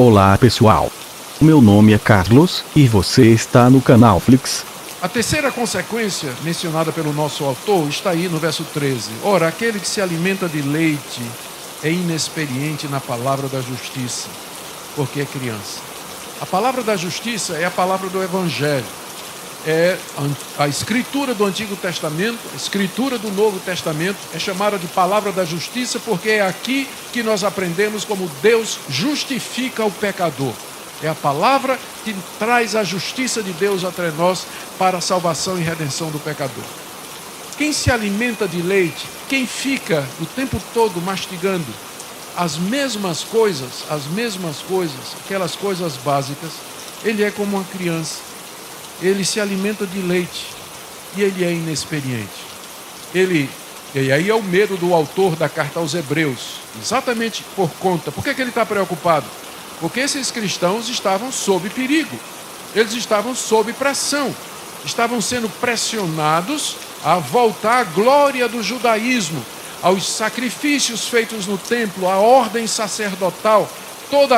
Olá pessoal, meu nome é Carlos e você está no canal Flix. A terceira consequência mencionada pelo nosso autor está aí no verso 13. Ora, aquele que se alimenta de leite é inexperiente na palavra da justiça, porque é criança. A palavra da justiça é a palavra do Evangelho. É a escritura do Antigo Testamento, a escritura do Novo Testamento é chamada de palavra da justiça porque é aqui que nós aprendemos como Deus justifica o pecador. É a palavra que traz a justiça de Deus até nós para a salvação e redenção do pecador. Quem se alimenta de leite, quem fica o tempo todo mastigando as mesmas coisas, aquelas coisas básicas, ele é como uma criança. Ele se alimenta de leite e ele é inexperiente. E aí é o medo do autor da carta aos Hebreus, exatamente por que ele está preocupado? Porque esses cristãos estavam sob perigo, eles estavam sob pressão, estavam sendo pressionados a voltar à glória do judaísmo, aos sacrifícios feitos no templo, à ordem sacerdotal, todo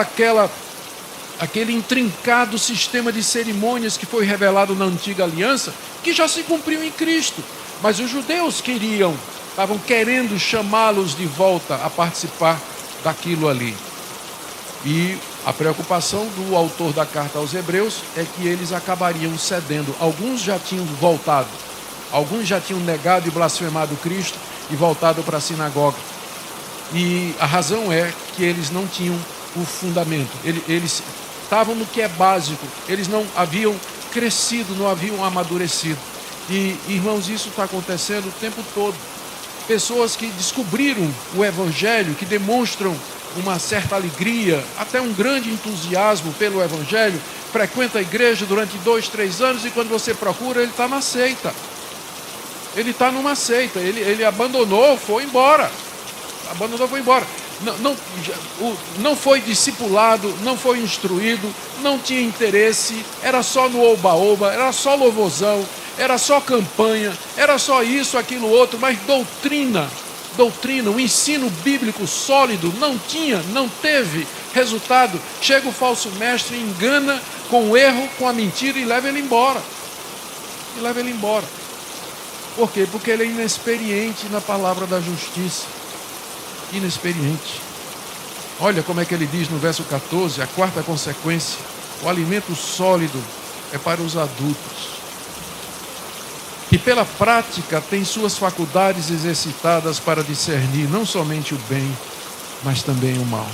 aquele intrincado sistema de cerimônias que foi revelado na antiga aliança, que já se cumpriu em Cristo. Mas os judeus estavam querendo chamá-los de volta a participar daquilo ali. E a preocupação do autor da carta aos Hebreus é que eles acabariam cedendo. Alguns já tinham voltado, alguns já tinham negado e blasfemado Cristo e voltado para a sinagoga. E a razão é que eles não tinham o fundamento. Eles estavam no que é básico, eles não haviam crescido, não haviam amadurecido. E, irmãos, isso está acontecendo o tempo todo. Pessoas que descobriram o Evangelho, que demonstram uma certa alegria, até um grande entusiasmo pelo Evangelho, frequenta a igreja durante 2, 3 anos e quando você procura, ele está na seita. Ele está numa seita, ele abandonou, foi embora. Não foi discipulado, não foi instruído, não tinha interesse, era só no oba-oba, era só louvorzão, era só campanha, era só isso, aquilo, outro, mas doutrina, o ensino bíblico sólido não teve resultado. Chega o falso mestre, engana com o erro, com a mentira e leva ele embora. Por quê? Porque ele é inexperiente na palavra da justiça. Inexperiente. Olha como é que ele diz no verso 14, a quarta consequência: o alimento sólido é para os adultos, que pela prática tem suas faculdades exercitadas para discernir não somente o bem, mas também o mal.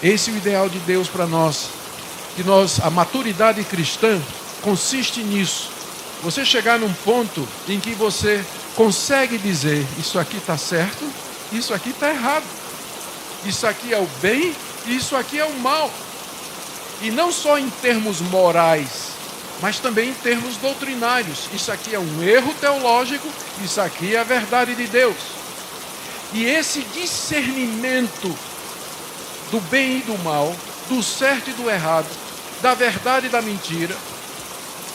Esse é o ideal de Deus para nós, a maturidade cristã consiste nisso. Você chegar num ponto em que você consegue dizer, isso aqui está certo, isso aqui está errado. Isso aqui é o bem e isso aqui é o mal. E não só em termos morais, mas também em termos doutrinários. Isso aqui é um erro teológico, isso aqui é a verdade de Deus. E esse discernimento do bem e do mal, do certo e do errado, da verdade e da mentira,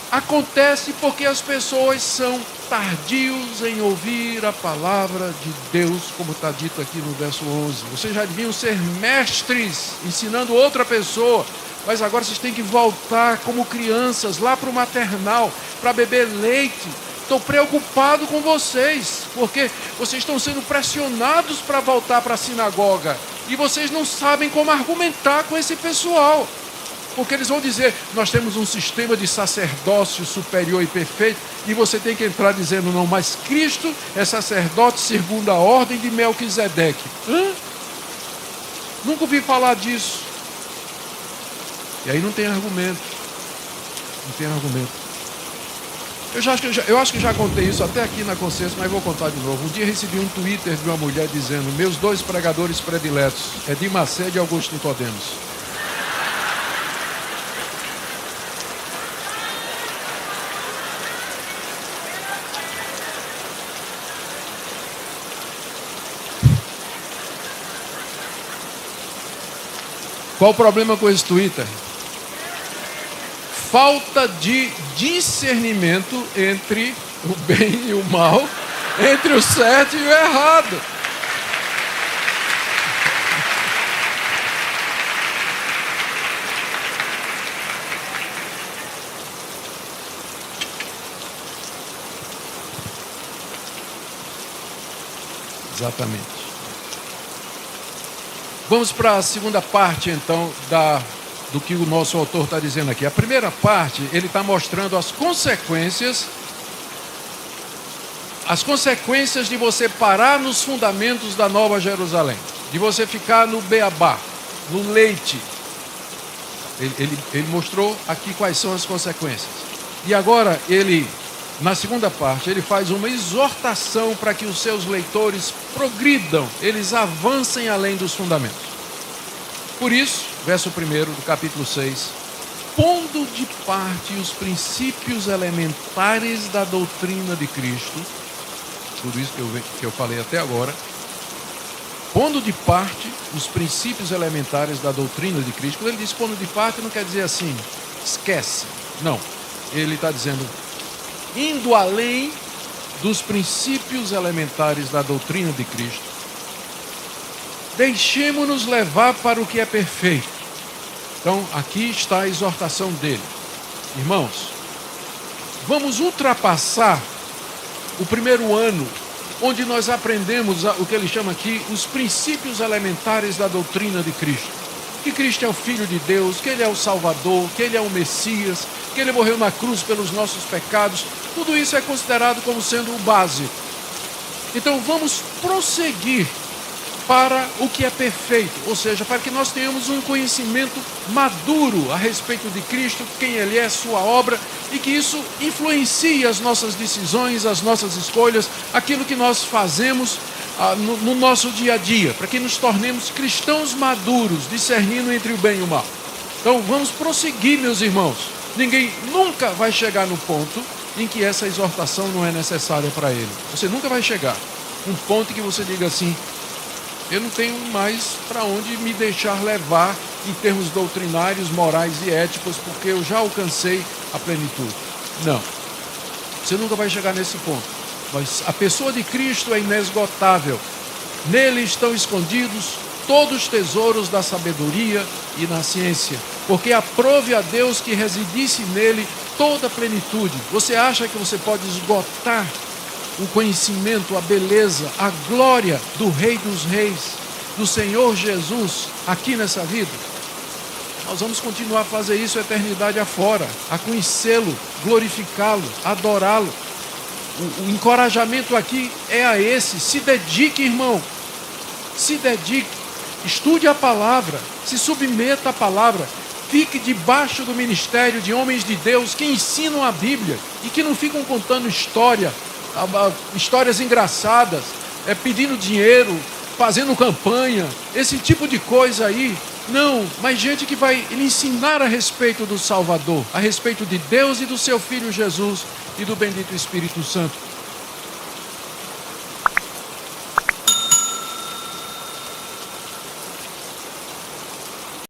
acontece porque as pessoas são tardios em ouvir a palavra de Deus, como está dito aqui no verso 11. Vocês já deviam ser mestres, ensinando outra pessoa, mas agora vocês têm que voltar como crianças, lá para o maternal, para beber leite. Estou preocupado com vocês, porque vocês estão sendo pressionados para voltar para a sinagoga, e vocês não sabem como argumentar com esse pessoal. Porque eles vão dizer, nós temos um sistema de sacerdócio superior e perfeito, e você tem que entrar dizendo, não, mas Cristo é sacerdote segundo a ordem de Melquisedeque. Nunca ouvi falar disso. E aí não tem argumento. Eu acho que já contei isso até aqui na consciência, mas vou contar de novo. Um dia recebi um Twitter de uma mulher dizendo, meus 2 pregadores prediletos, Edir Macedo e Augusto Nicodemos. Qual o problema com esse Twitter? Falta de discernimento entre o bem e o mal, entre o certo e o errado. Exatamente. Vamos para a segunda parte, então, do que o nosso autor está dizendo aqui. A primeira parte, ele está mostrando as consequências de você parar nos fundamentos da Nova Jerusalém, de você ficar no beabá, no leite. Ele mostrou aqui quais são as consequências. E agora, na segunda parte, ele faz uma exortação para que os seus leitores progridam, eles avancem além dos fundamentos. Por isso, verso 1 do capítulo 6, pondo de parte os princípios elementares da doutrina de Cristo, tudo isso que eu falei até agora, pondo de parte os princípios elementares da doutrina de Cristo. Quando ele diz pondo de parte, não quer dizer assim, esquece. Não, ele está dizendo, indo além dos princípios elementares da doutrina de Cristo, deixemo-nos levar para o que é perfeito. Então, aqui está a exortação dele. Irmãos, vamos ultrapassar o primeiro ano, onde nós aprendemos o que ele chama aqui, os princípios elementares da doutrina de Cristo. Que Cristo é o Filho de Deus, que Ele é o Salvador, que Ele é o Messias, que Ele morreu na cruz pelos nossos pecados. Tudo isso é considerado como sendo o básico. Então vamos prosseguir para o que é perfeito, ou seja, para que nós tenhamos um conhecimento maduro a respeito de Cristo, quem Ele é, sua obra, e que isso influencie as nossas decisões, as nossas escolhas, aquilo que nós fazemos no nosso dia a dia, para que nos tornemos cristãos maduros, discernindo entre o bem e o mal. Então vamos prosseguir, meus irmãos. Ninguém nunca vai chegar no ponto em que essa exortação não é necessária para ele. Você nunca vai chegar um ponto que você diga assim, eu não tenho mais para onde me deixar levar em termos doutrinários, morais e éticos, porque eu já alcancei a plenitude. Não, você nunca vai chegar nesse ponto. Mas a pessoa de Cristo é inesgotável. Nele estão escondidos todos os tesouros da sabedoria e na ciência, porque aprove a Deus que residisse nele toda a plenitude. Você acha que você pode esgotar o conhecimento, a beleza, a glória do Rei dos Reis, do Senhor Jesus, aqui nessa vida? Nós vamos continuar a fazer isso a eternidade afora, a conhecê-lo, glorificá-lo, adorá-lo. O encorajamento aqui é a esse: se dedique, irmão, se dedique, estude a palavra, se submeta à palavra, fique debaixo do ministério de homens de Deus que ensinam a Bíblia e que não ficam contando histórias engraçadas, pedindo dinheiro, fazendo campanha, esse tipo de coisa aí. Não, mas gente que vai lhe ensinar a respeito do Salvador, a respeito de Deus e do seu Filho Jesus e do bendito Espírito Santo.